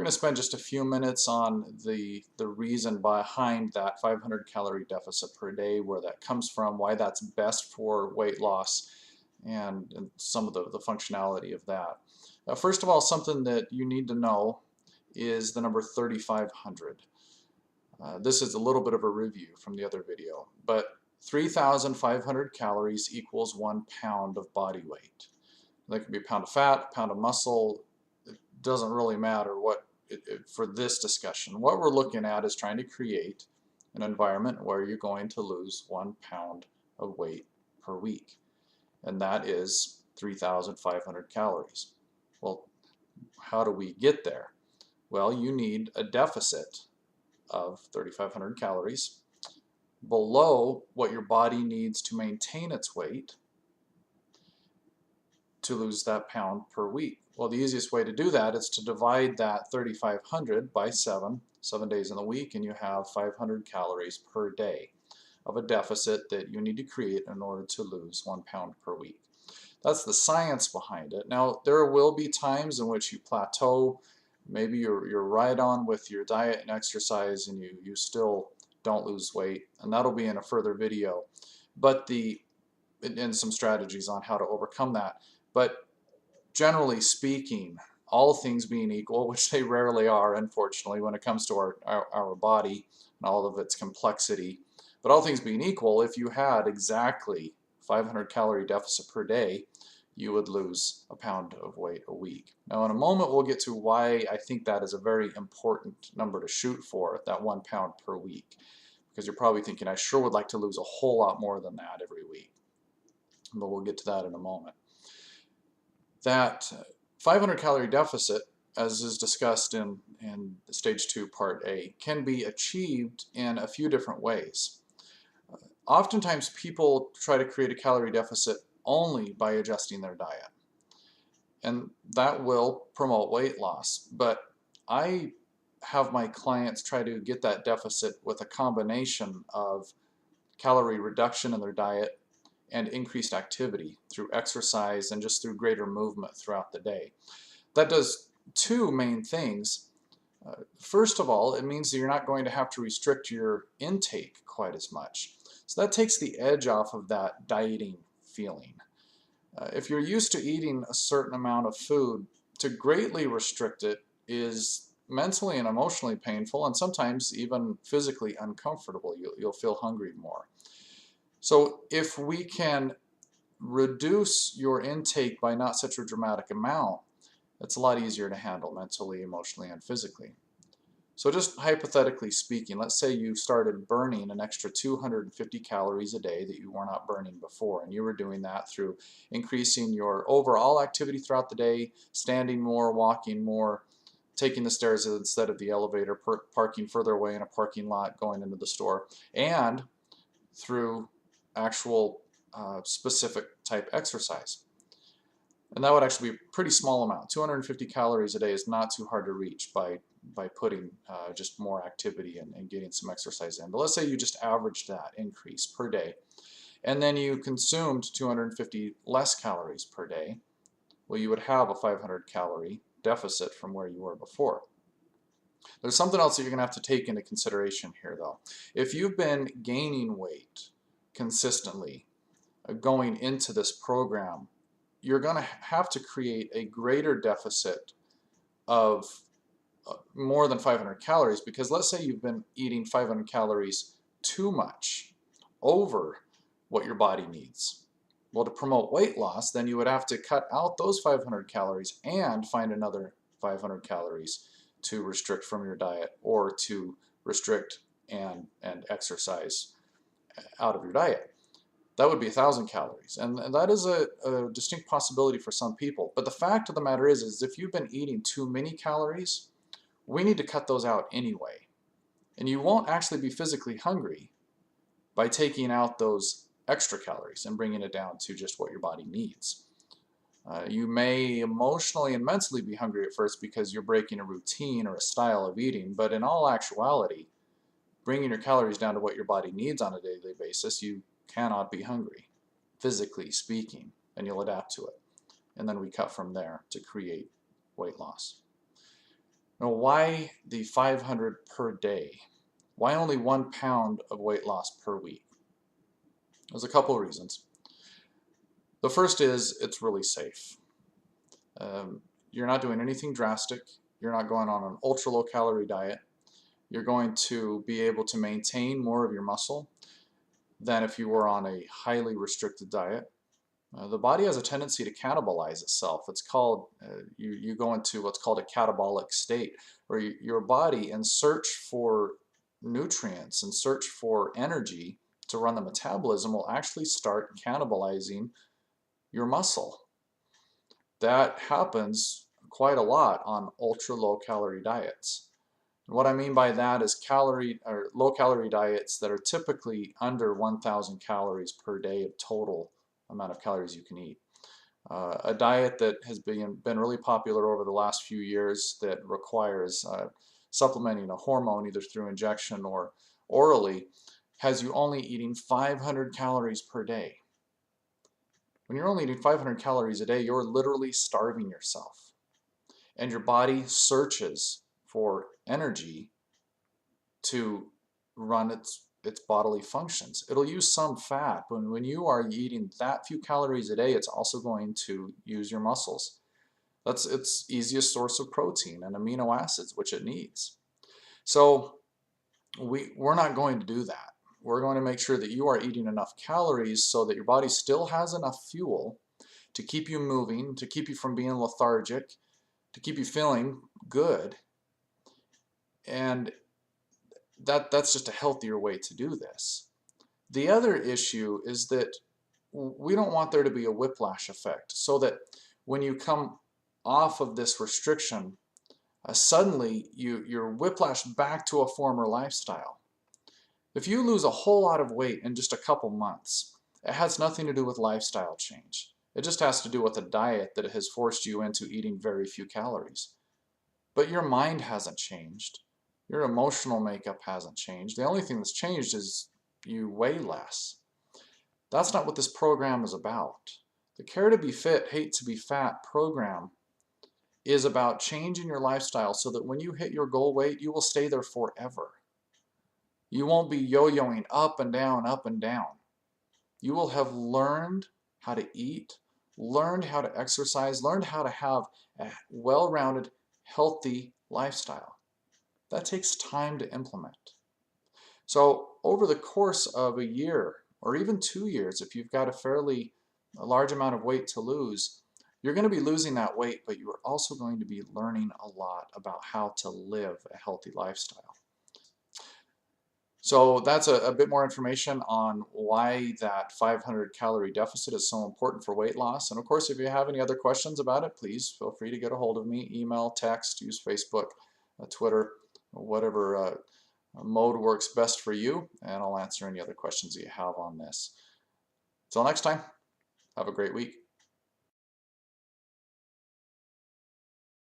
going to spend just a few minutes on the reason behind that 500 calorie deficit per day, where that comes from, why that's best for weight loss, and some of the functionality of that. First of all, something that you need to know is the number 3,500. This is a little bit of a review from the other video, but 3,500 calories equals 1 pound of body weight. That could be a pound of fat, a pound of muscle. It doesn't really matter for this discussion. What we're looking at is trying to create an environment where you're going to lose 1 pound of weight per week, and that is 3,500 calories. Well, how do we get there? Well, you need a deficit of 3,500 calories below what your body needs to maintain its weight to lose that pound per week. Well, the easiest way to do that is to divide that 3,500 by 7 days in the week, and you have 500 calories per day of a deficit that you need to create in order to lose 1 pound per week. That's the science behind it. Now, there will be times in which you plateau. Maybe you're right on with your diet and exercise and you still don't lose weight, and that'll be in a further video, but and some strategies on how to overcome that. But generally speaking, all things being equal, which they rarely are, unfortunately, when it comes to our body and all of its complexity, but all things being equal, if you had exactly 500 calorie deficit per day, you would lose a pound of weight a week. Now, in a moment, we'll get to why I think that is a very important number to shoot for, that 1 pound per week, because you're probably thinking, I sure would like to lose a whole lot more than that every week, but we'll get to that in a moment. That 500 calorie deficit, as is discussed in stage 2 part A, can be achieved in a few different ways. Oftentimes people try to create a calorie deficit only by adjusting their diet, and that will promote weight loss, but I have my clients try to get that deficit with a combination of calorie reduction in their diet and increased activity through exercise and just through greater movement throughout the day. That does two main things. First of all, it means that you're not going to have to restrict your intake quite as much. So that takes the edge off of that dieting feeling. If you're used to eating a certain amount of food, to greatly restrict it is mentally and emotionally painful, and sometimes even physically uncomfortable. You'll feel hungry more. So if we can reduce your intake by not such a dramatic amount, it's a lot easier to handle mentally, emotionally, and physically. So just hypothetically speaking, let's say you started burning an extra 250 calories a day that you were not burning before, and you were doing that through increasing your overall activity throughout the day, standing more, walking more, taking the stairs instead of the elevator, parking further away in a parking lot, going into the store, and through actual specific type exercise. And that would actually be a pretty small amount. 250 calories a day is not too hard to reach by putting just more activity and getting some exercise in. But let's say you just averaged that increase per day, and then you consumed 250 less calories per day. Well, you would have a 500 calorie deficit from where you were before. There's something else that you're going to have to take into consideration here, though. If you've been gaining weight consistently going into this program, you're going to have to create a greater deficit of more than 500 calories, because let's say you've been eating 500 calories too much over what your body needs. Well, to promote weight loss, then you would have to cut out those 500 calories and find another 500 calories to restrict from your diet, or to restrict and exercise out of your diet. That would be 1,000 calories, and that is a distinct possibility for some people. But the fact of the matter is if you've been eating too many calories, we need to cut those out anyway. And you won't actually be physically hungry by taking out those extra calories and bringing it down to just what your body needs. You may emotionally and mentally be hungry at first because you're breaking a routine or a style of eating, but in all actuality, bringing your calories down to what your body needs on a daily basis, you cannot be hungry, physically speaking, and you'll adapt to it. And then we cut from there to create weight loss. Now, why the 500 per day? Why only 1 pound of weight loss per week? There's a couple of reasons. The first is it's really safe. You're not doing anything drastic. You're not going on an ultra low calorie diet. You're going to be able to maintain more of your muscle than if you were on a highly restricted diet. The body has a tendency to catabolize itself. It's called, you go into what's called a catabolic state, where your body, in search for nutrients and search for energy to run the metabolism, will actually start cannibalizing your muscle. That happens quite a lot on ultra low calorie diets. And what I mean by that is low calorie diets that are typically under 1,000 calories per day of total amount of calories you can eat. A diet that has been really popular over the last few years that requires supplementing a hormone either through injection or orally has you only eating 500 calories per day. When you're only eating 500 calories a day, you're literally starving yourself. And your body searches for energy to run its bodily functions. It'll use some fat, but when you are eating that few calories a day, it's also going to use your muscles. That's its easiest source of protein and amino acids, which it needs. So we're not going to do that. We're going to make sure that you are eating enough calories so that your body still has enough fuel to keep you moving, to keep you from being lethargic, to keep you feeling good. And that's just a healthier way to do this. The other issue is that we don't want there to be a whiplash effect, so that when you come off of this restriction, suddenly you're whiplashed back to a former lifestyle. If you lose a whole lot of weight in just a couple months, it has nothing to do with lifestyle change. It just has to do with a diet that has forced you into eating very few calories. But your mind hasn't changed. Your emotional makeup hasn't changed. The only thing that's changed is you weigh less. That's not what this program is about. The Care to Be Fit, Hate to Be Fat program is about changing your lifestyle so that when you hit your goal weight, you will stay there forever. You won't be yo-yoing up and down, up and down. You will have learned how to eat, learned how to exercise, learned how to have a well-rounded, healthy lifestyle. That takes time to implement. So over the course of a year or even 2 years, if you've got a large amount of weight to lose, you're going to be losing that weight, but you are also going to be learning a lot about how to live a healthy lifestyle. So that's a bit more information on why that 500 calorie deficit is so important for weight loss. And of course, if you have any other questions about it, please feel free to get a hold of me, email, text, use Facebook, Twitter, whatever mode works best for you, and I'll answer any other questions that you have on this. Until next time, have a great week.